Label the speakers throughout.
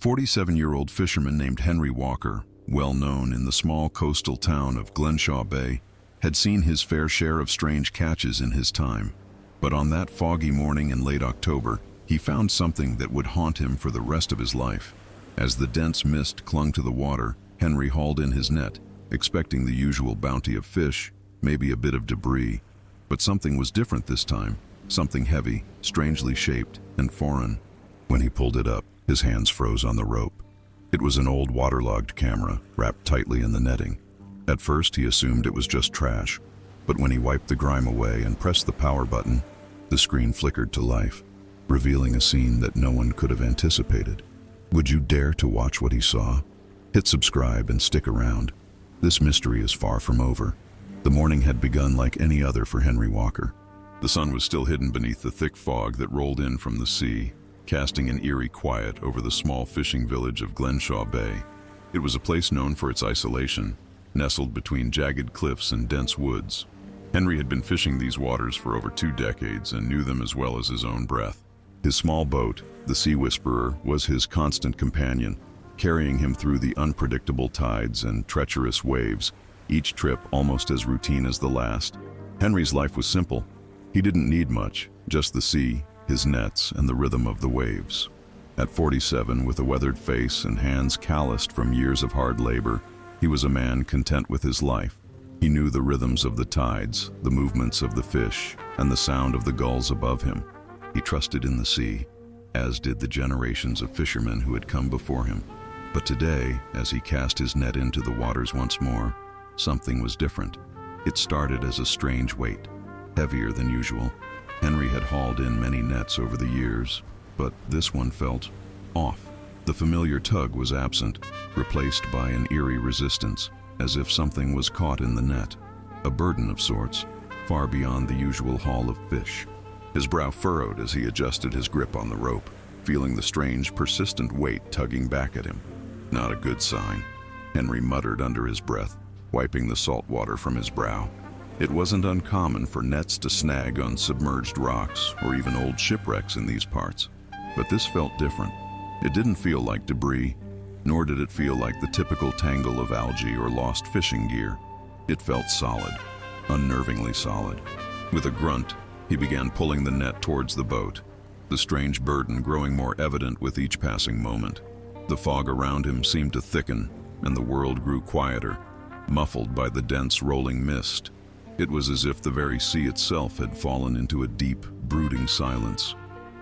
Speaker 1: 47-year-old fisherman named Henry Walker, well known in the small coastal town of Glenshaw Bay, had seen his fair share of strange catches in his time. But on that foggy morning in late October, he found something that would haunt him for the rest of his life. As the dense mist clung to the water, Henry hauled in his net, expecting the usual bounty of fish, maybe a bit of debris. But something was different this time, something heavy, strangely shaped, and foreign. When he pulled it up, his hands froze on the rope. It was an old waterlogged camera, wrapped tightly in the netting. At first he assumed it was just trash, but when he wiped the grime away and pressed the power button, the screen flickered to life, revealing a scene that no one could have anticipated. Would you dare to watch what he saw? Hit subscribe and stick around. This mystery is far from over. The morning had begun like any other for Henry Walker. The sun was still hidden beneath the thick fog that rolled in from the sea, casting an eerie quiet over the small fishing village of Glenshaw Bay. It was a place known for its isolation, nestled between jagged cliffs and dense woods. Henry had been fishing these waters for over 2 decades and knew them as well as his own breath. His small boat, the Sea Whisperer, was his constant companion, carrying him through the unpredictable tides and treacherous waves, each trip almost as routine as the last. Henry's life was simple. He didn't need much, just the sea, his nets, and the rhythm of the waves. At 47, with a weathered face and hands calloused from years of hard labor, he was a man content with his life. He knew the rhythms of the tides, the movements of the fish, and the sound of the gulls above him. He trusted in the sea, as did the generations of fishermen who had come before him. But today, as he cast his net into the waters once more, something was different. It started as a strange weight, heavier than usual. Henry had hauled in many nets over the years, but this one felt off. The familiar tug was absent, replaced by an eerie resistance, as if something was caught in the net, a burden of sorts, far beyond the usual haul of fish. His brow furrowed as he adjusted his grip on the rope, feeling the strange, persistent weight tugging back at him. Not a good sign, Henry muttered under his breath, wiping the salt water from his brow. It wasn't uncommon for nets to snag on submerged rocks or even old shipwrecks in these parts. But this felt different. It didn't feel like debris, nor did it feel like the typical tangle of algae or lost fishing gear. It felt solid, unnervingly solid. With a grunt, he began pulling the net towards the boat, the strange burden growing more evident with each passing moment. The fog around him seemed to thicken, and the world grew quieter, muffled by the dense rolling mist. It was as if the very sea itself had fallen into a deep, brooding silence.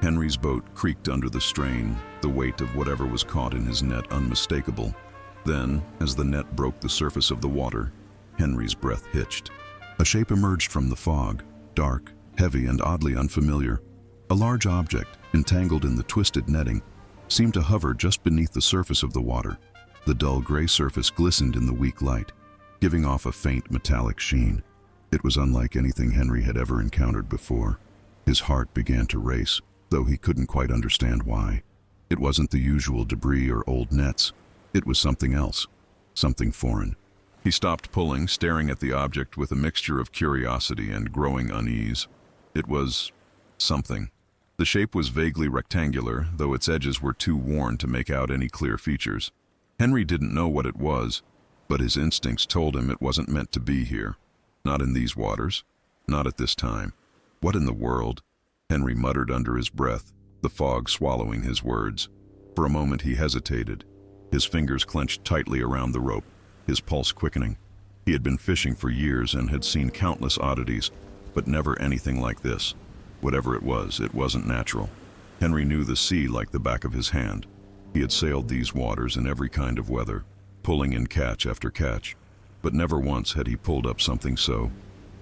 Speaker 1: Henry's boat creaked under the strain, the weight of whatever was caught in his net unmistakable. Then, as the net broke the surface of the water, Henry's breath hitched. A shape emerged from the fog, dark, heavy, and oddly unfamiliar. A large object, entangled in the twisted netting, seemed to hover just beneath the surface of the water. The dull gray surface glistened in the weak light, giving off a faint metallic sheen. It was unlike anything Henry had ever encountered before. His heart began to race, though he couldn't quite understand why. It wasn't the usual debris or old nets. It was something else, something foreign. He stopped pulling, staring at the object with a mixture of curiosity and growing unease. It was something. The shape was vaguely rectangular, though its edges were too worn to make out any clear features. Henry didn't know what it was, but his instincts told him it wasn't meant to be here. Not in these waters, not at this time. What in the world? Henry muttered under his breath, the fog swallowing his words. For a moment he hesitated, his fingers clenched tightly around the rope, his pulse quickening. He had been fishing for years and had seen countless oddities, but never anything like this. Whatever it wasn't natural. Henry knew the sea like the back of his hand. He had sailed these waters in every kind of weather, pulling in catch after catch. But never once had he pulled up something so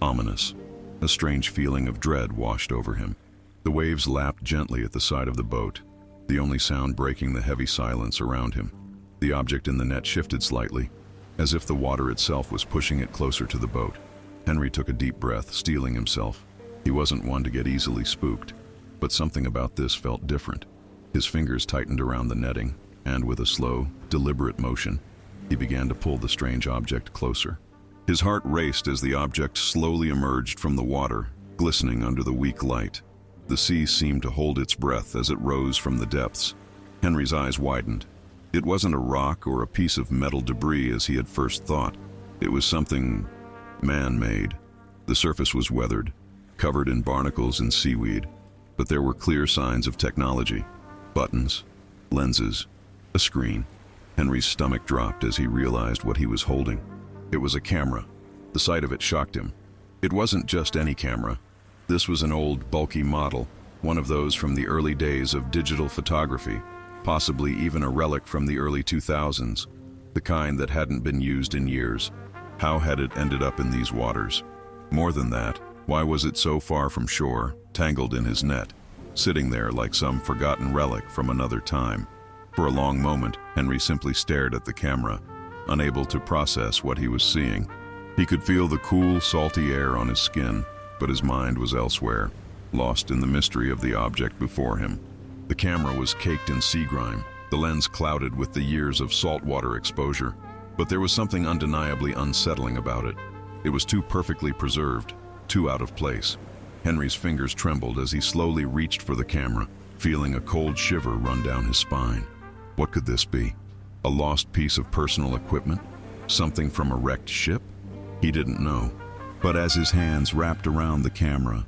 Speaker 1: ominous. A strange feeling of dread washed over him. The waves lapped gently at the side of the boat, the only sound breaking the heavy silence around him. The object in the net shifted slightly, as if the water itself was pushing it closer to the boat. Henry took a deep breath, steeling himself. He wasn't one to get easily spooked, but something about this felt different. His fingers tightened around the netting, and with a slow, deliberate motion, he began to pull the strange object closer. His heart raced as the object slowly emerged from the water, glistening under the weak light. The sea seemed to hold its breath as it rose from the depths. Henry's eyes widened, It wasn't a rock or a piece of metal debris as he had first thought. It was something man-made. The surface was weathered, covered in barnacles and seaweed, but there were clear signs of technology. Buttons, lenses, a screen. Henry's stomach dropped as he realized what he was holding. It was a camera. The sight of it shocked him. It wasn't just any camera. This was an old, bulky model, one of those from the early days of digital photography, possibly even a relic from the early 2000s, the kind that hadn't been used in years. How had it ended up in these waters? More than that, why was it so far from shore, tangled in his net, sitting there like some forgotten relic from another time? For a long moment, Henry simply stared at the camera, unable to process what he was seeing. He could feel the cool, salty air on his skin, but his mind was elsewhere, lost in the mystery of the object before him. The camera was caked in sea grime, the lens clouded with the years of saltwater exposure. But there was something undeniably unsettling about it. It was too perfectly preserved, too out of place. Henry's fingers trembled as he slowly reached for the camera, feeling a cold shiver run down his spine. What could this be? A lost piece of personal equipment? Something from a wrecked ship? He didn't know. But as his hands wrapped around the camera,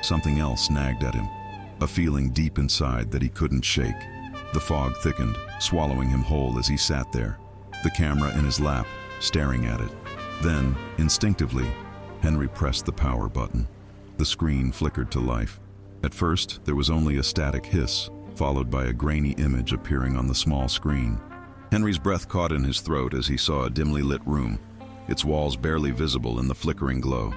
Speaker 1: something else nagged at him, a feeling deep inside that he couldn't shake. The fog thickened, swallowing him whole as he sat there, the camera in his lap, staring at it. Then, instinctively, Henry pressed the power button. The screen flickered to life. At first, there was only a static hiss, followed by a grainy image appearing on the small screen. Henry's breath caught in his throat as he saw a dimly lit room, its walls barely visible in the flickering glow.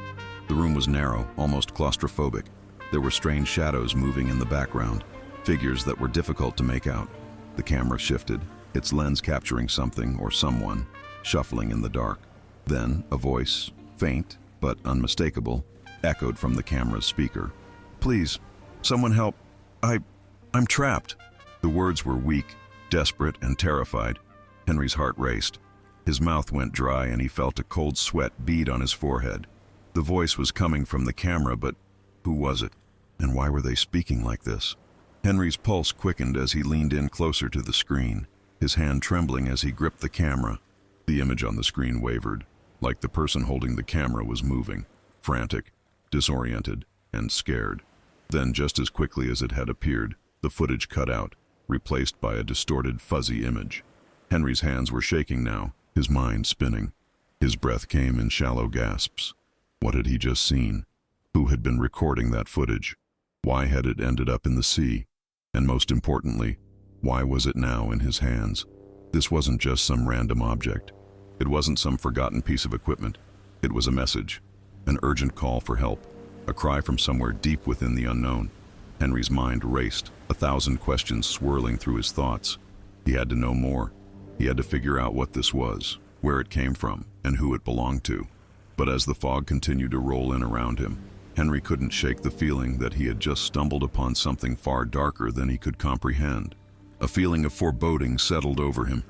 Speaker 1: The room was narrow, almost claustrophobic. There were strange shadows moving in the background, figures that were difficult to make out. The camera shifted, its lens capturing something or someone, shuffling in the dark. Then a voice, faint but unmistakable, echoed from the camera's speaker. "Please, someone help. I'm trapped." The words were weak, desperate, and terrified. Henry's heart raced. His mouth went dry and he felt a cold sweat bead on his forehead. The voice was coming from the camera, but who was it? And why were they speaking like this? Henry's pulse quickened as he leaned in closer to the screen, his hand trembling as he gripped the camera. The image on the screen wavered, like the person holding the camera was moving, frantic, disoriented, and scared. Then, just as quickly as it had appeared, the footage cut out, replaced by a distorted, fuzzy image. Henry's hands were shaking now, his mind spinning. His breath came in shallow gasps. What had he just seen? Who had been recording that footage? Why had it ended up in the sea? And most importantly, why was it now in his hands? This wasn't just some random object. It wasn't some forgotten piece of equipment. It was a message, an urgent call for help, a cry from somewhere deep within the unknown. Henry's mind raced, 1,000 questions swirling through his thoughts. He had to know more. He had to figure out what this was, where it came from, and who it belonged to. But as the fog continued to roll in around him, Henry couldn't shake the feeling that he had just stumbled upon something far darker than he could comprehend. A feeling of foreboding settled over him,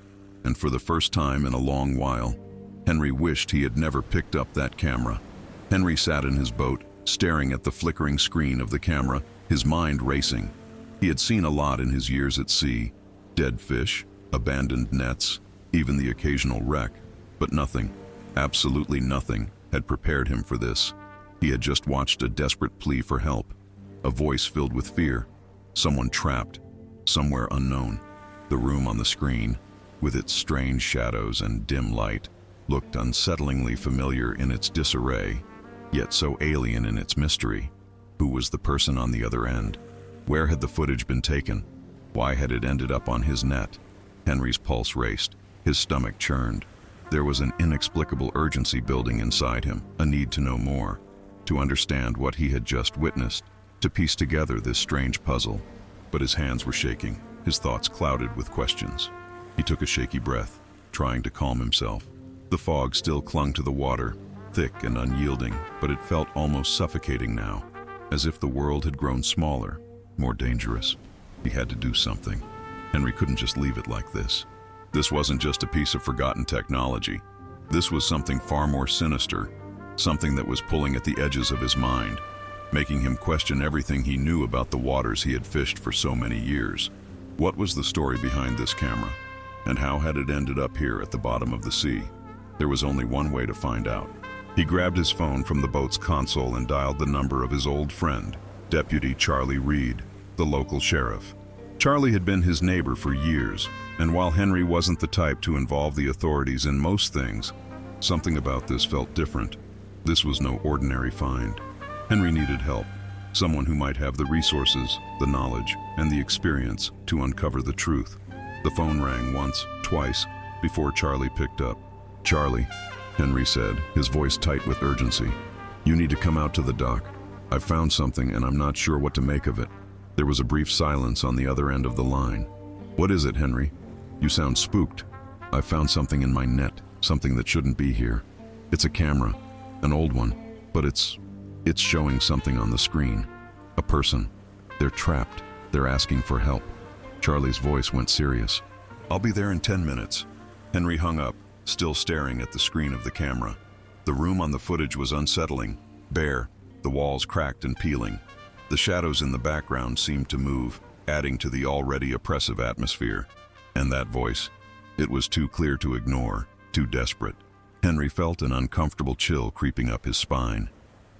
Speaker 1: and for the first time in a long while, Henry wished he had never picked up that camera. Henry sat in his boat, staring at the flickering screen of the camera, his mind racing. He had seen a lot in his years at sea: dead fish, abandoned nets, even the occasional wreck. But nothing, absolutely nothing, had prepared him for this. He had just watched a desperate plea for help, a voice filled with fear, someone trapped, somewhere unknown. The room on the screen, with its strange shadows and dim light, looked unsettlingly familiar in its disarray, yet so alien in its mystery. Who was the person on the other end? Where had the footage been taken? Why had it ended up on his net? Henry's pulse raced, his stomach churned. There was an inexplicable urgency building inside him, a need to know more, to understand what he had just witnessed, to piece together this strange puzzle. But his hands were shaking, his thoughts clouded with questions. He took a shaky breath, trying to calm himself. The fog still clung to the water, thick and unyielding, but it felt almost suffocating now, as if the world had grown smaller, more dangerous. He had to do something. Henry couldn't just leave it like this. This wasn't just a piece of forgotten technology. This was something far more sinister, something that was pulling at the edges of his mind, making him question everything he knew about the waters he had fished for so many years. What was the story behind this camera? And how had it ended up here at the bottom of the sea? There was only one way to find out. He grabbed his phone from the boat's console and dialed the number of his old friend, Deputy Charlie Reed, the local sheriff. Charlie had been his neighbor for years, and while Henry wasn't the type to involve the authorities in most things, something about this felt different. This was no ordinary find. Henry needed help, someone who might have the resources, the knowledge, and the experience to uncover the truth. The phone rang once, twice, before Charlie picked up. "Charlie," Henry said, his voice tight with urgency. "You need to come out to the dock. I've found something and I'm not sure what to make of it." There was a brief silence on the other end of the line. "What is it, Henry? You sound spooked." "I've found something in my net, something that shouldn't be here. It's a camera, an old one, but it's showing something on the screen. A person. They're trapped. They're asking for help." Charlie's voice went serious. "I'll be there in 10 minutes. Henry hung up, still staring at the screen of the camera. The room on the footage was unsettling, bare, the walls cracked and peeling. The shadows in the background seemed to move, adding to the already oppressive atmosphere. And that voice, it was too clear to ignore, too desperate. Henry felt an uncomfortable chill creeping up his spine.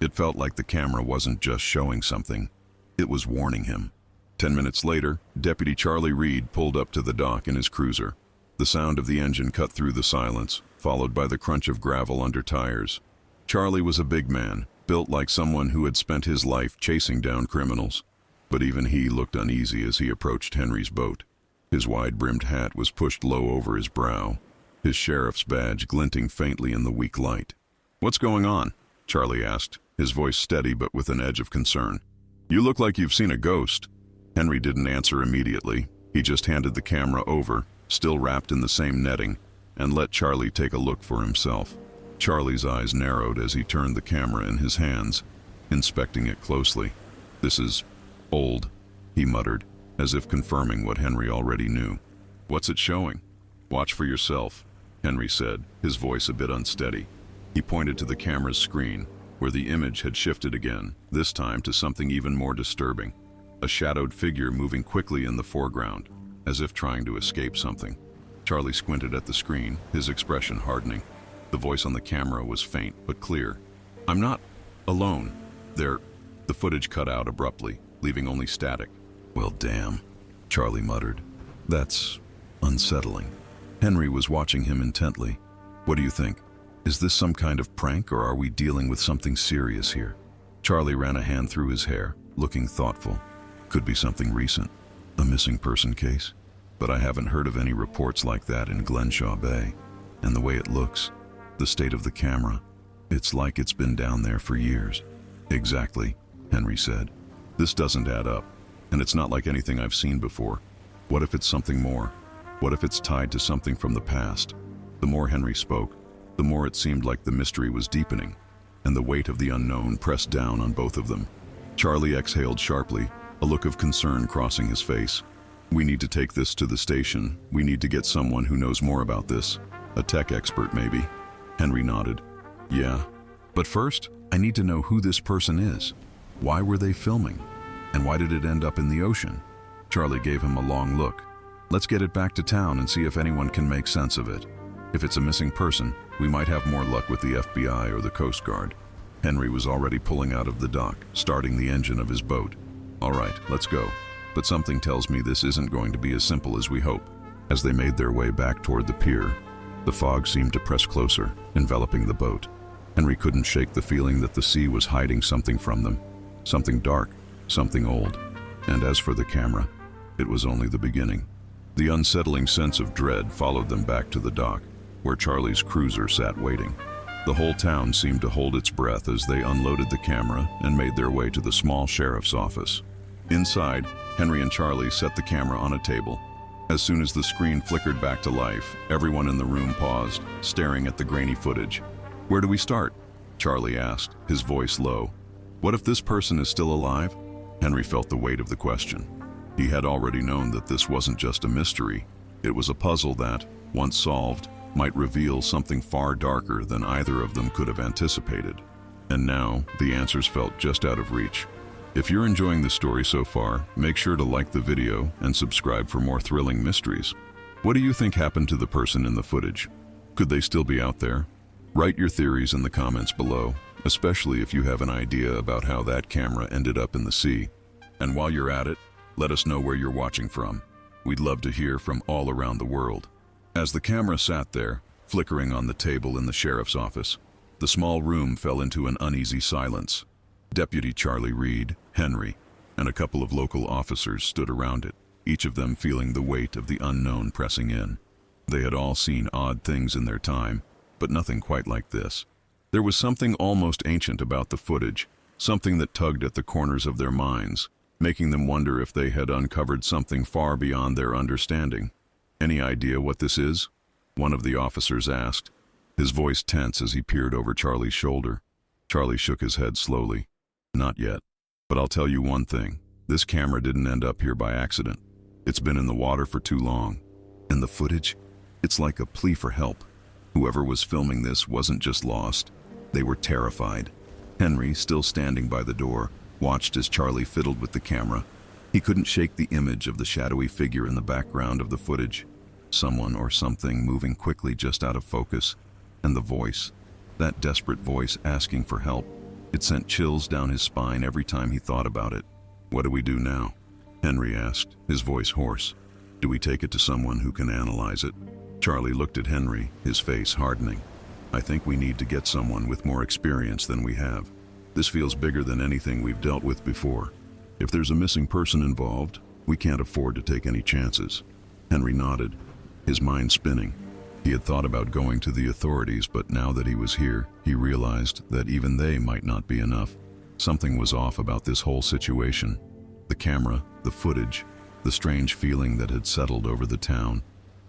Speaker 1: It felt like the camera wasn't just showing something, it was warning him. 10 minutes later, Deputy Charlie Reed pulled up to the dock in his cruiser. The sound of the engine cut through the silence, followed by the crunch of gravel under tires. Charlie was a big man, built like someone who had spent his life chasing down criminals. But even he looked uneasy as he approached Henry's boat. His wide-brimmed hat was pushed low over his brow, his sheriff's badge glinting faintly in the weak light. "What's going on?" Charlie asked, his voice steady but with an edge of concern. "You look like you've seen a ghost." Henry didn't answer immediately. He just handed the camera over, still wrapped in the same netting, and let Charlie take a look for himself. Charlie's eyes narrowed as he turned the camera in his hands, inspecting it closely. "This is old," he muttered, as if confirming what Henry already knew. "What's it showing?" "Watch for yourself," Henry said, his voice a bit unsteady. He pointed to the camera's screen, where the image had shifted again, this time to something even more disturbing. A shadowed figure moving quickly in the foreground, as if trying to escape something. Charlie squinted at the screen, his expression hardening. The voice on the camera was faint but clear. "I'm not alone. The footage cut out abruptly, leaving only static. "Well, damn," Charlie muttered. "That's unsettling." Henry was watching him intently. "What do you think? Is this some kind of prank, or are we dealing with something serious here?" Charlie ran a hand through his hair, looking thoughtful. "Could be something recent. A missing person case. But I haven't heard of any reports like that in Glenshaw Bay. And the way it looks, the state of the camera, it's like it's been down there for years." "Exactly," Henry said. "This doesn't add up, and it's not like anything I've seen before. What if it's something more? What if it's tied to something from the past?" The more Henry spoke, the more it seemed like the mystery was deepening, and the weight of the unknown pressed down on both of them. Charlie exhaled sharply, a look of concern crossing his face. "We need to take this to the station. We need to get someone who knows more about this. A tech expert, maybe." Henry nodded. "Yeah. But first, I need to know who this person is. Why were they filming? And why did it end up in the ocean?" Charlie gave him a long look. "Let's get it back to town and see if anyone can make sense of it. If it's a missing person, we might have more luck with the FBI or the Coast Guard." Henry was already pulling out of the dock, starting the engine of his boat. "All right, let's go. But something tells me this isn't going to be as simple as we hope." As they made their way back toward the pier, the fog seemed to press closer, enveloping the boat. Henry couldn't shake the feeling that the sea was hiding something from them. Something dark, something old. And as for the camera, it was only the beginning. The unsettling sense of dread followed them back to the dock, where Charlie's cruiser sat waiting. The whole town seemed to hold its breath as they unloaded the camera and made their way to the small sheriff's office. Inside, Henry and Charlie set the camera on a table. As soon as the screen flickered back to life, everyone in the room paused, staring at the grainy footage. "Where do we start?" Charlie asked, his voice low. "What if this person is still alive?" Henry felt the weight of the question. He had already known that this wasn't just a mystery. It was a puzzle that, once solved, might reveal something far darker than either of them could have anticipated. And now, the answers felt just out of reach. If you're enjoying the story so far, make sure to like the video and subscribe for more thrilling mysteries. What do you think happened to the person in the footage? Could they still be out there? Write your theories in the comments below, especially if you have an idea about how that camera ended up in the sea. And while you're at it, let us know where you're watching from. We'd love to hear from all around the world. As the camera sat there, flickering on the table in the sheriff's office, the small room fell into an uneasy silence. Deputy Charlie Reed, Henry, and a couple of local officers stood around it, each of them feeling the weight of the unknown pressing in. They had all seen odd things in their time, but nothing quite like this. There was something almost ancient about the footage, something that tugged at the corners of their minds, making them wonder if they had uncovered something far beyond their understanding. "Any idea what this is?" one of the officers asked, his voice tense as he peered over Charlie's shoulder. Charlie shook his head slowly. "Not yet. But I'll tell you one thing. This camera didn't end up here by accident. It's been in the water for too long. And the footage? It's like a plea for help. Whoever was filming this wasn't just lost. They were terrified." Henry, still standing by the door, watched as Charlie fiddled with the camera. He couldn't shake the image of the shadowy figure in the background of the footage. Someone or something moving quickly just out of focus. And the voice, that desperate voice asking for help. It sent chills down his spine every time he thought about it. "What do we do now?" Henry asked, his voice hoarse. "Do we take it to someone who can analyze it?" Charlie looked at Henry, his face hardening. "I think we need to get someone with more experience than we have. This feels bigger than anything we've dealt with before. If there's a missing person involved, we can't afford to take any chances." Henry nodded, his mind spinning. He had thought about going to the authorities, but now that he was here, he realized that even they might not be enough. Something was off about this whole situation. The camera, the footage, the strange feeling that had settled over the town.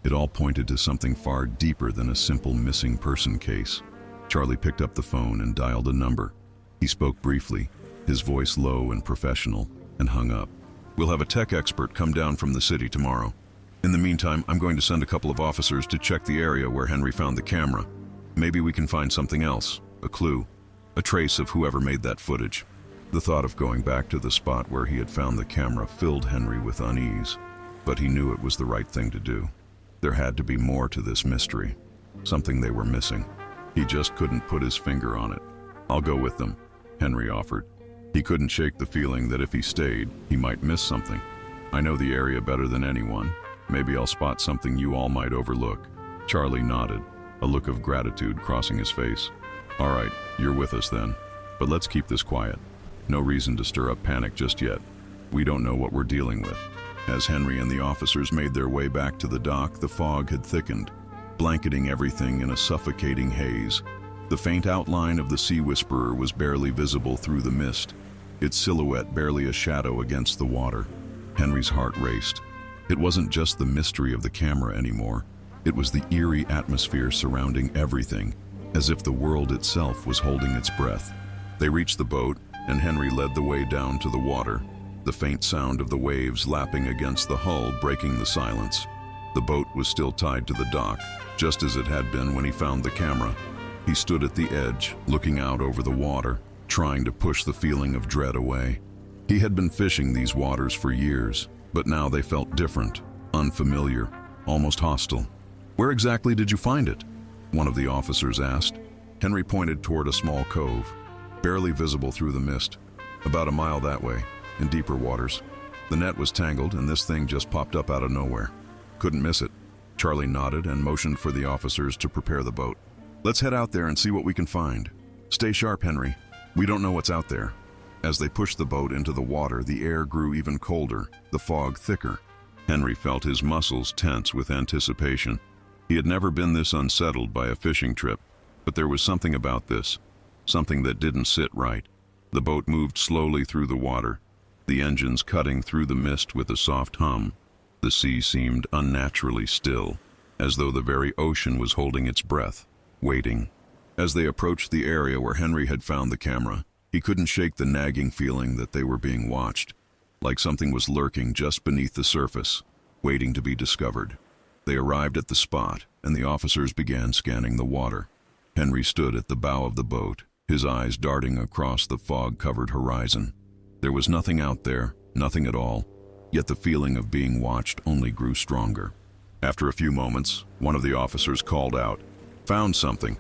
Speaker 1: It all pointed to something far deeper than a simple missing person case. Charlie picked up the phone and dialed a number. He spoke briefly, his voice low and professional, and hung up. "We'll have a tech expert come down from the city tomorrow. In the meantime, I'm going to send a couple of officers to check the area where Henry found the camera. Maybe we can find something else, a clue, a trace of whoever made that footage." The thought of going back to the spot where he had found the camera filled Henry with unease, but he knew it was the right thing to do. There had to be more to this mystery, something they were missing. He just couldn't put his finger on it. "I'll go with them," Henry offered. He couldn't shake the feeling that if he stayed, he might miss something. "I know the area better than anyone. Maybe I'll spot something you all might overlook." Charlie nodded, a look of gratitude crossing his face. "All right, you're with us then. But let's keep this quiet. No reason to stir up panic just yet. We don't know what we're dealing with." As Henry and the officers made their way back to the dock, the fog had thickened, blanketing everything in a suffocating haze. The faint outline of the Sea Whisperer was barely visible through the mist, its silhouette barely a shadow against the water. Henry's heart raced. It wasn't just the mystery of the camera anymore. It was the eerie atmosphere surrounding everything, as if the world itself was holding its breath. They reached the boat, and Henry led the way down to the water, the faint sound of the waves lapping against the hull breaking the silence. The boat was still tied to the dock, just as it had been when he found the camera. He stood at the edge, looking out over the water, trying to push the feeling of dread away. He had been fishing these waters for years, but now they felt different, unfamiliar, almost hostile. "Where exactly did you find it?" one of the officers asked. Henry pointed toward a small cove, barely visible through the mist, about a mile that way, in deeper waters. "The net was tangled, and this thing just popped up out of nowhere. Couldn't miss it." Charlie nodded and motioned for the officers to prepare the boat. "Let's head out there and see what we can find. Stay sharp, Henry. We don't know what's out there." As they pushed the boat into the water, the air grew even colder, the fog thicker. Henry felt his muscles tense with anticipation. He had never been this unsettled by a fishing trip, but there was something about this, something that didn't sit right. The boat moved slowly through the water, the engines cutting through the mist with a soft hum. The sea seemed unnaturally still, as though the very ocean was holding its breath, waiting. As they approached the area where Henry had found the camera, he couldn't shake the nagging feeling that they were being watched, like something was lurking just beneath the surface, waiting to be discovered. They arrived at the spot, and the officers began scanning the water. Henry stood at the bow of the boat, his eyes darting across the fog-covered horizon. There was nothing out there, nothing at all, yet the feeling of being watched only grew stronger. After a few moments, one of the officers called out, "Found something."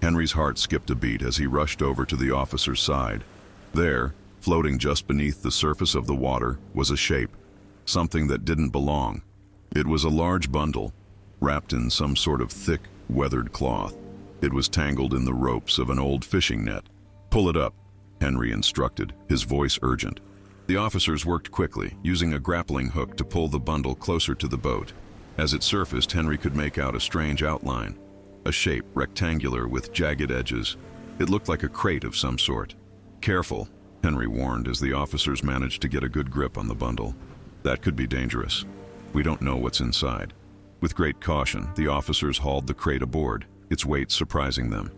Speaker 1: Henry's heart skipped a beat as he rushed over to the officer's side. There, floating just beneath the surface of the water, was a shape, something that didn't belong. It was a large bundle, wrapped in some sort of thick, weathered cloth. It was tangled in the ropes of an old fishing net. "Pull it up," Henry instructed, his voice urgent. The officers worked quickly, using a grappling hook to pull the bundle closer to the boat. As it surfaced, Henry could make out a strange outline, a shape rectangular with jagged edges. It looked like a crate of some sort. "Careful," Henry warned as the officers managed to get a good grip on the bundle. "That could be dangerous. We don't know what's inside." With great caution, the officers hauled the crate aboard, its weight surprising them.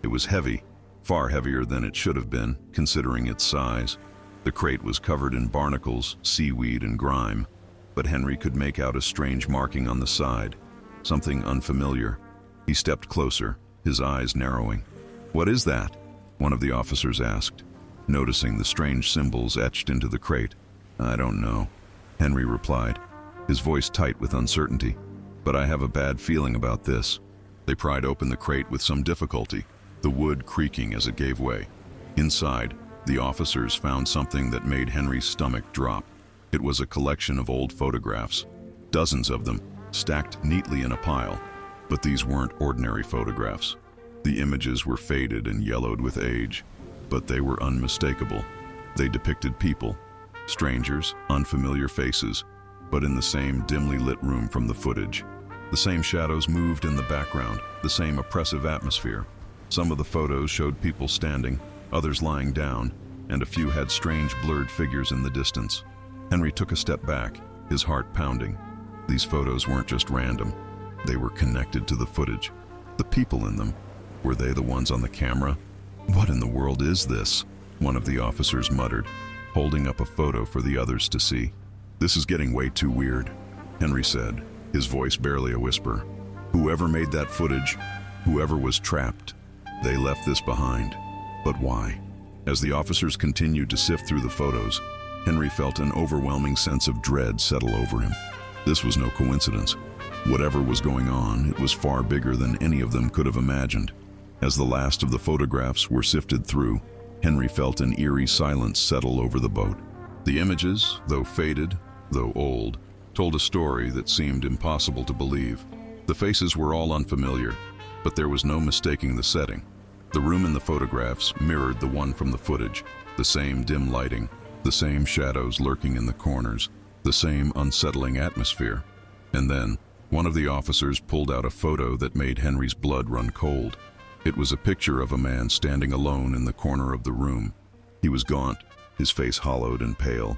Speaker 1: It was heavy, far heavier than it should have been, considering its size. The crate was covered in barnacles, seaweed, and grime, but Henry could make out a strange marking on the side, something unfamiliar. He stepped closer, his eyes narrowing. "What is that?" one of the officers asked, noticing the strange symbols etched into the crate. "I don't know," Henry replied, his voice tight with uncertainty. "But I have a bad feeling about this." They pried open the crate with some difficulty, the wood creaking as it gave way. Inside, the officers found something that made Henry's stomach drop. It was a collection of old photographs, dozens of them, stacked neatly in a pile. But these weren't ordinary photographs. The images were faded and yellowed with age, but they were unmistakable. They depicted people, strangers, unfamiliar faces, but in the same dimly lit room from the footage. The same shadows moved in the background, the same oppressive atmosphere. Some of the photos showed people standing, others lying down, and a few had strange blurred figures in the distance. Henry took a step back, his heart pounding. These photos weren't just random. They were connected to the footage. The people in them, were they the ones on the camera? "What in the world is this?" one of the officers muttered, holding up a photo for the others to see. "This is getting way too weird," Henry said, his voice barely a whisper. "Whoever made that footage, whoever was trapped, they left this behind. But why?" As the officers continued to sift through the photos, Henry felt an overwhelming sense of dread settle over him. This was no coincidence. Whatever was going on, it was far bigger than any of them could have imagined. As the last of the photographs were sifted through, Henry felt an eerie silence settle over the boat. The images, though faded, though old, told a story that seemed impossible to believe. The faces were all unfamiliar, but there was no mistaking the setting. The room in the photographs mirrored the one from the footage, the same dim lighting, the same shadows lurking in the corners, the same unsettling atmosphere. And then, one of the officers pulled out a photo that made Henry's blood run cold. It was a picture of a man standing alone in the corner of the room. He was gaunt, his face hollowed and pale,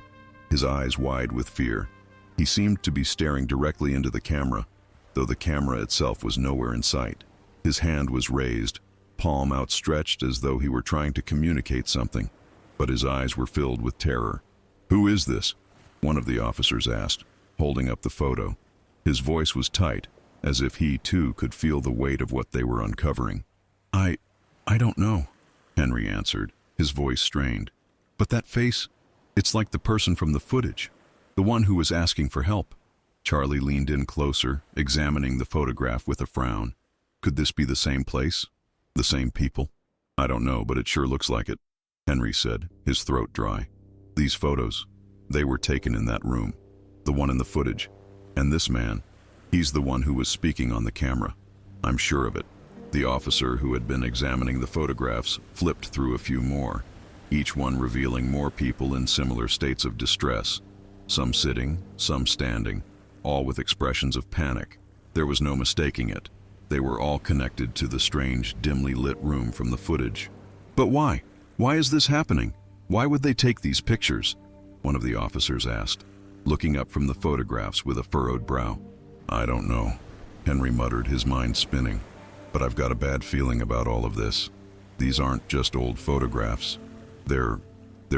Speaker 1: his eyes wide with fear. He seemed to be staring directly into the camera, though the camera itself was nowhere in sight. His hand was raised, palm outstretched as though he were trying to communicate something, but his eyes were filled with terror. "Who is this?" one of the officers asked, holding up the photo. His voice was tight, as if he too could feel the weight of what they were uncovering. I don't know," Henry answered, his voice strained. "But that face, it's like the person from the footage, the one who was asking for help." Charlie leaned in closer, examining the photograph with a frown. "Could this be the same place? The same people?" "I don't know, but it sure looks like it," Henry said, his throat dry. "These photos, they were taken in that room, the one in the footage. And this man, he's the one who was speaking on the camera. I'm sure of it." The officer who had been examining the photographs flipped through a few more, each one revealing more people in similar states of distress, some sitting, some standing, all with expressions of panic. There was no mistaking it. They were all connected to the strange, dimly lit room from the footage. "But why? Why is this happening? Why would they take these pictures?" one of the officers asked, looking up from the photographs with a furrowed brow. "I don't know," Henry muttered, his mind spinning. "But I've got a bad feeling about all of this. These aren't just old photographs. They're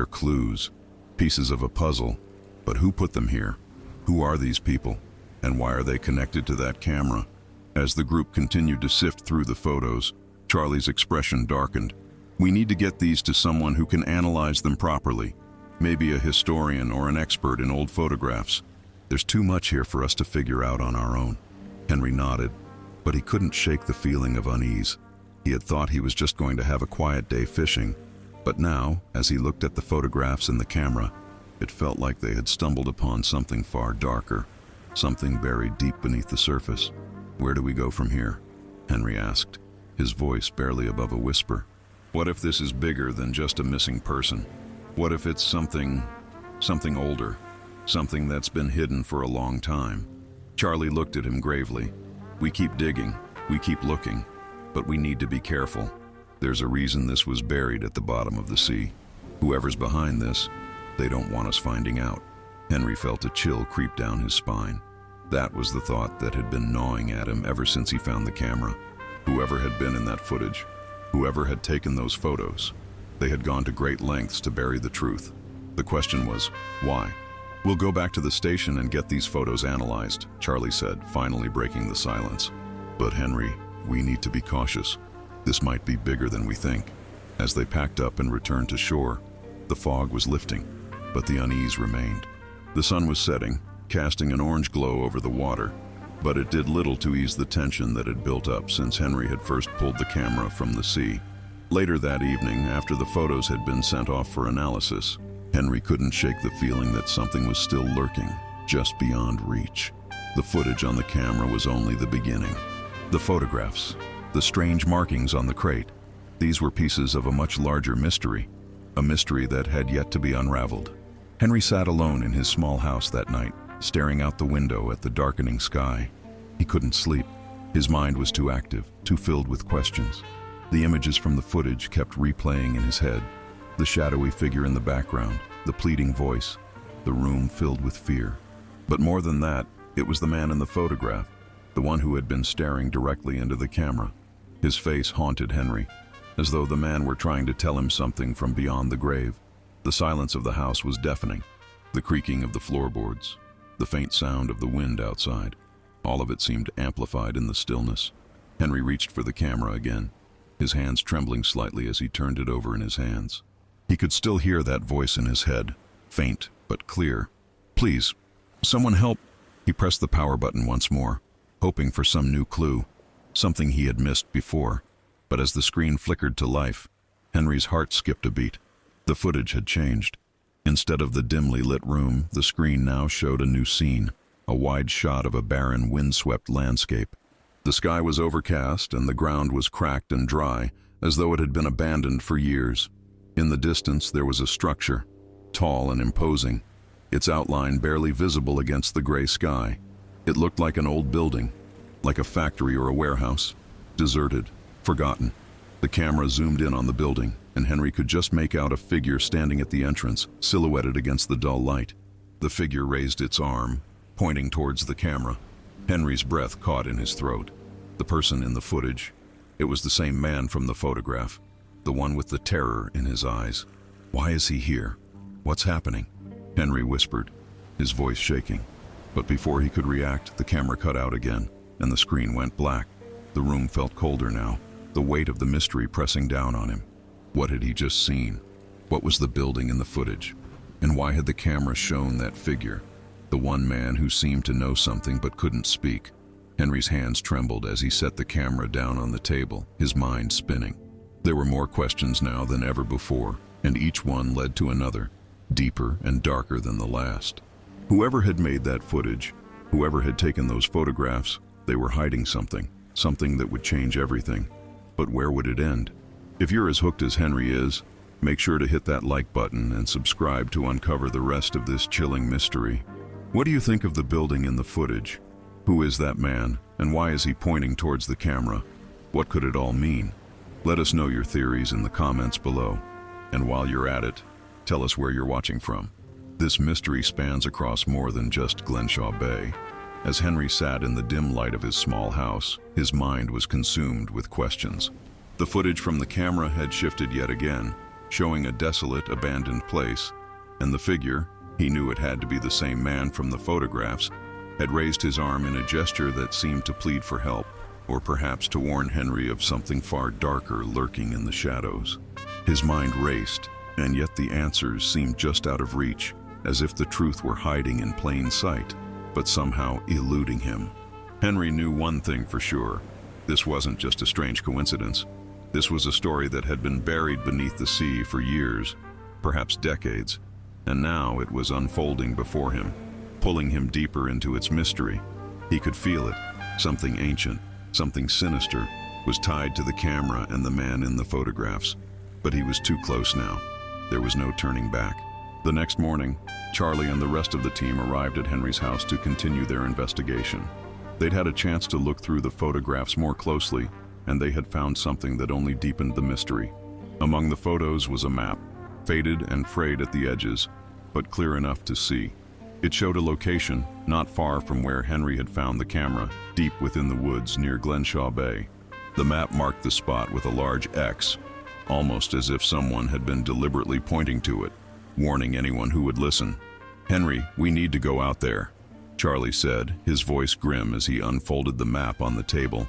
Speaker 1: clues, pieces of a puzzle. But who put them here? Who are these people? And why are they connected to that camera?" As the group continued to sift through the photos, Charlie's expression darkened. "We need to get these to someone who can analyze them properly. Maybe a historian or an expert in old photographs. There's too much here for us to figure out on our own." Henry nodded, but he couldn't shake the feeling of unease. He had thought he was just going to have a quiet day fishing, but now, as he looked at the photographs in the camera, it felt like they had stumbled upon something far darker, something buried deep beneath the surface. "Where do we go from here?" Henry asked, his voice barely above a whisper. "What if this is bigger than just a missing person? What if it's something older, something that's been hidden for a long time?" Charlie looked at him gravely. "We keep digging, we keep looking, but we need to be careful. There's a reason this was buried at the bottom of the sea. Whoever's behind this, they don't want us finding out." Henry felt a chill creep down his spine. That was the thought that had been gnawing at him ever since he found the camera. Whoever had been in that footage, whoever had taken those photos, they had gone to great lengths to bury the truth. The question was, why? "We'll go back to the station and get these photos analyzed," Charlie said, finally breaking the silence. "But Henry, we need to be cautious. This might be bigger than we think." As they packed up and returned to shore, the fog was lifting, but the unease remained. The sun was setting, casting an orange glow over the water, but it did little to ease the tension that had built up since Henry had first pulled the camera from the sea. Later that evening, after the photos had been sent off for analysis, Henry couldn't shake the feeling that something was still lurking, just beyond reach. The footage on the camera was only the beginning. The photographs, the strange markings on the crate, these were pieces of a much larger mystery, a mystery that had yet to be unraveled. Henry sat alone in his small house that night, staring out the window at the darkening sky. He couldn't sleep. His mind was too active, too filled with questions. The images from the footage kept replaying in his head. The shadowy figure in the background, the pleading voice, the room filled with fear. But more than that, it was the man in the photograph, the one who had been staring directly into the camera. His face haunted Henry, as though the man were trying to tell him something from beyond the grave. The silence of the house was deafening. The creaking of the floorboards, the faint sound of the wind outside, all of it seemed amplified in the stillness. Henry reached for the camera again, his hands trembling slightly as he turned it over in his hands. He could still hear that voice in his head, faint but clear. "Please, someone help." He pressed the power button once more, hoping for some new clue, something he had missed before. But as the screen flickered to life, Henry's heart skipped a beat. The footage had changed. Instead of the dimly lit room, the screen now showed a new scene, a wide shot of a barren, windswept landscape. The sky was overcast and the ground was cracked and dry, as though it had been abandoned for years. In the distance there was a structure, tall and imposing, its outline barely visible against the gray sky. It looked like an old building, like a factory or a warehouse, deserted, forgotten. The camera zoomed in on the building, and Henry could just make out a figure standing at the entrance, silhouetted against the dull light. The figure raised its arm, pointing towards the camera. Henry's breath caught in his throat. The person in the footage, it was the same man from the photograph, the one with the terror in his eyes. "Why is he here? What's happening?" Henry whispered, his voice shaking. But before he could react, the camera cut out again, and the screen went black. The room felt colder now, the weight of the mystery pressing down on him. What had he just seen? What was the building in the footage? And why had the camera shown that figure, the one man who seemed to know something but couldn't speak? Henry's hands trembled as he set the camera down on the table, his mind spinning. There were more questions now than ever before, and each one led to another, deeper and darker than the last. Whoever had made that footage, whoever had taken those photographs, they were hiding something, something that would change everything. But where would it end? If you're as hooked as Henry is, make sure to hit that like button and subscribe to uncover the rest of this chilling mystery. What do you think of the building in the footage? Who is that man, and why is he pointing towards the camera? What could it all mean? Let us know your theories in the comments below. And while you're at it, tell us where you're watching from. This mystery spans across more than just Glenshaw Bay. As Henry sat in the dim light of his small house, his mind was consumed with questions. The footage from the camera had shifted yet again, showing a desolate, abandoned place, and the figure, he knew it had to be the same man from the photographs, had raised his arm in a gesture that seemed to plead for help, or perhaps to warn Henry of something far darker lurking in the shadows. His mind raced, and yet the answers seemed just out of reach, as if the truth were hiding in plain sight, but somehow eluding him. Henry knew one thing for sure. This wasn't just a strange coincidence. This was a story that had been buried beneath the sea for years, perhaps decades, and now it was unfolding before him, pulling him deeper into its mystery. He could feel it. Something ancient, something sinister, was tied to the camera and the man in the photographs. But he was too close now. There was no turning back. The next morning, Charlie and the rest of the team arrived at Henry's house to continue their investigation. They'd had a chance to look through the photographs more closely, and they had found something that only deepened the mystery. Among the photos was a map, faded and frayed at the edges, but clear enough to see. It showed a location not far from where Henry had found the camera, deep within the woods near Glenshaw Bay. The map marked the spot with a large X, almost as if someone had been deliberately pointing to it, warning anyone who would listen. "Henry, we need to go out there," Charlie said, his voice grim as he unfolded the map on the table.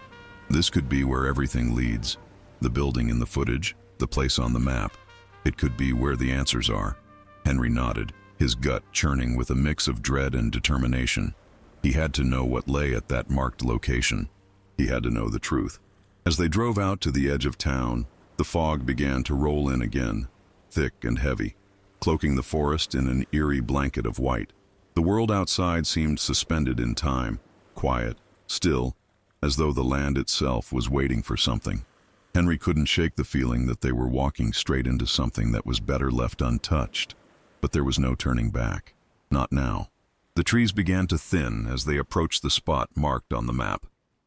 Speaker 1: "This could be where everything leads. The building in the footage, the place on the map. It could be where the answers are." Henry nodded, his gut churning with a mix of dread and determination. He had to know what lay at that marked location. He had to know the truth. As they drove out to the edge of town, the fog began to roll in again, thick and heavy, cloaking the forest in an eerie blanket of white. The world outside seemed suspended in time, quiet, still, as though the land itself was waiting for something. Henry couldn't shake the feeling that they were walking straight into something that was better left untouched. But there was no turning back. Not now. The trees began to thin as they approached the spot marked on the map.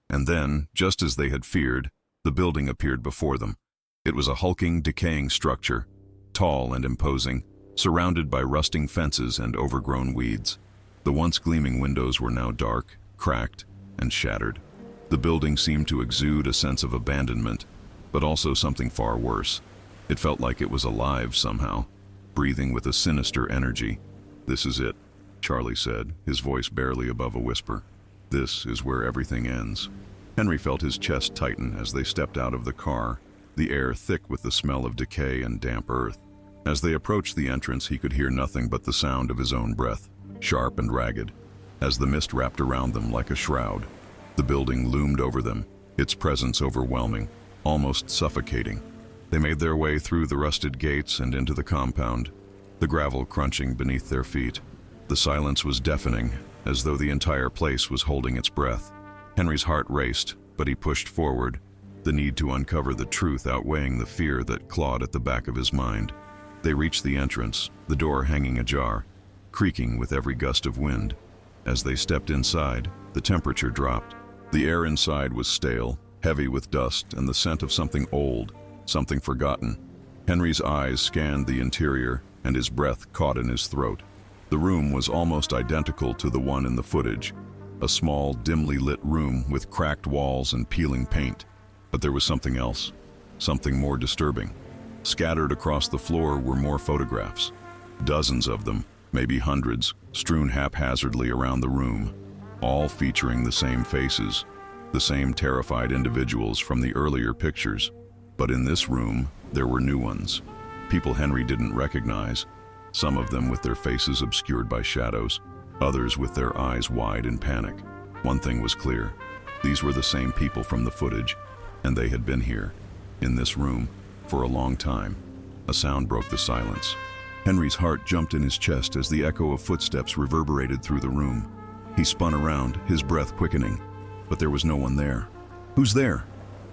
Speaker 1: And then, just as they had feared, the building appeared before them. It was a hulking, decaying structure, tall and imposing, surrounded by rusting fences and overgrown weeds. The once gleaming windows were now dark, cracked, and shattered. The building seemed to exude a sense of abandonment, but also something far worse. It felt like it was alive somehow, breathing with a sinister energy. "This is it," Charlie said, his voice barely above a whisper. "This is where everything ends." Henry felt his chest tighten as they stepped out of the car, the air thick with the smell of decay and damp earth. As they approached the entrance, he could hear nothing but the sound of his own breath, sharp and ragged, as the mist wrapped around them like a shroud. The building loomed over them, its presence overwhelming, almost suffocating. They made their way through the rusted gates and into the compound, the gravel crunching beneath their feet. The silence was deafening, as though the entire place was holding its breath. Henry's heart raced, but he pushed forward, the need to uncover the truth outweighing the fear that clawed at the back of his mind. They reached the entrance, the door hanging ajar, creaking with every gust of wind. As they stepped inside, the temperature dropped. The air inside was stale, heavy with dust and the scent of something old, something forgotten. Henry's eyes scanned the interior, and his breath caught in his throat. The room was almost identical to the one in the footage, a small, dimly lit room with cracked walls and peeling paint. But there was something else, something more disturbing. Scattered across the floor were more photographs, dozens of them, maybe hundreds, strewn haphazardly around the room, all featuring the same faces, the same terrified individuals from the earlier pictures. But in this room, there were new ones, people Henry didn't recognize, some of them with their faces obscured by shadows, others with their eyes wide in panic. One thing was clear: these were the same people from the footage, and they had been here, in this room, for a long time. A sound broke the silence. Henry's heart jumped in his chest as the echo of footsteps reverberated through the room. He spun around, his breath quickening, but there was no one there. "Who's there?"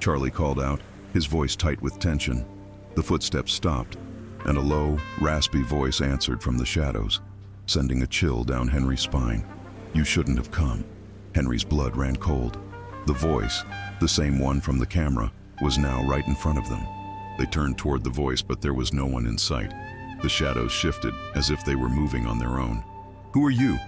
Speaker 1: Charlie called out, his voice tight with tension. The footsteps stopped, and a low, raspy voice answered from the shadows, sending a chill down Henry's spine. "You shouldn't have come." Henry's blood ran cold. The voice, the same one from the camera, was now right in front of them. They turned toward the voice, but there was no one in sight. The shadows shifted, as if they were moving on their own. "Who are you?"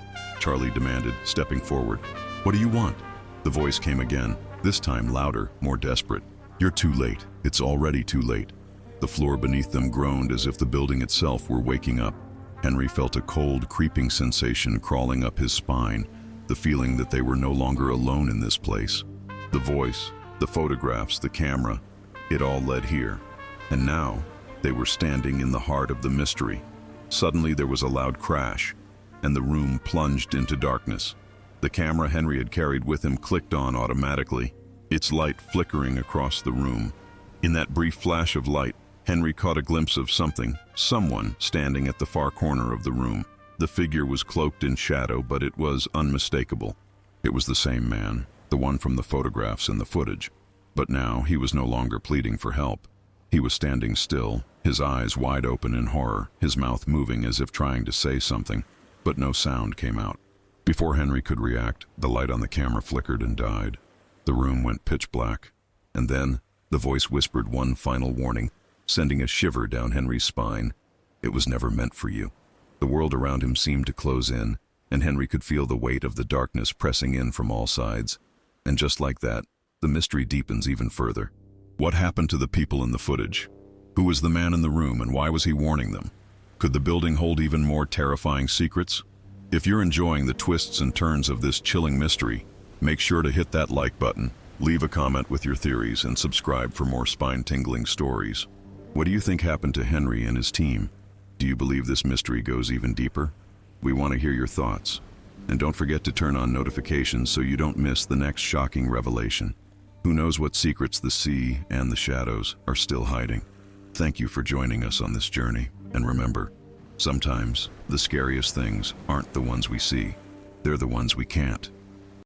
Speaker 1: Charlie demanded, stepping forward. "What do you want?" The voice came again, this time louder, more desperate. "You're too late. It's already too late." The floor beneath them groaned as if the building itself were waking up. Henry felt a cold, creeping sensation crawling up his spine, the feeling that they were no longer alone in this place. The voice, the photographs, the camera, it all led here. And now, they were standing in the heart of the mystery. Suddenly there was a loud crash, and the room plunged into darkness. The camera Henry had carried with him clicked on automatically, its light flickering across the room. In that brief flash of light, Henry caught a glimpse of someone standing at the far corner of the room. The figure was cloaked in shadow, but it was unmistakable. It was the same man, the one from the photographs and the footage. But now he was no longer pleading for help. He was standing still, his eyes wide open in horror, his mouth moving as if trying to say something, but no sound came out. Before Henry could react, the light on the camera flickered and died. The room went pitch black. And then, the voice whispered one final warning, sending a shiver down Henry's spine. It was never meant for you. The world around him seemed to close in, and Henry could feel the weight of the darkness pressing in from all sides. And just like that, the mystery deepens even further. What happened to the people in the footage? Who was the man in the room, and why was he warning them? Could the building hold even more terrifying secrets? If you're enjoying the twists and turns of this chilling mystery, make sure to hit that like button, leave a comment with your theories, and subscribe for more spine-tingling stories. What do you think happened to Henry and his team? Do you believe this mystery goes even deeper? We want to hear your thoughts. And don't forget to turn on notifications so you don't miss the next shocking revelation. Who knows what secrets the sea and the shadows are still hiding? Thank you for joining us on this journey. And remember, sometimes the scariest things aren't the ones we see, they're the ones we can't.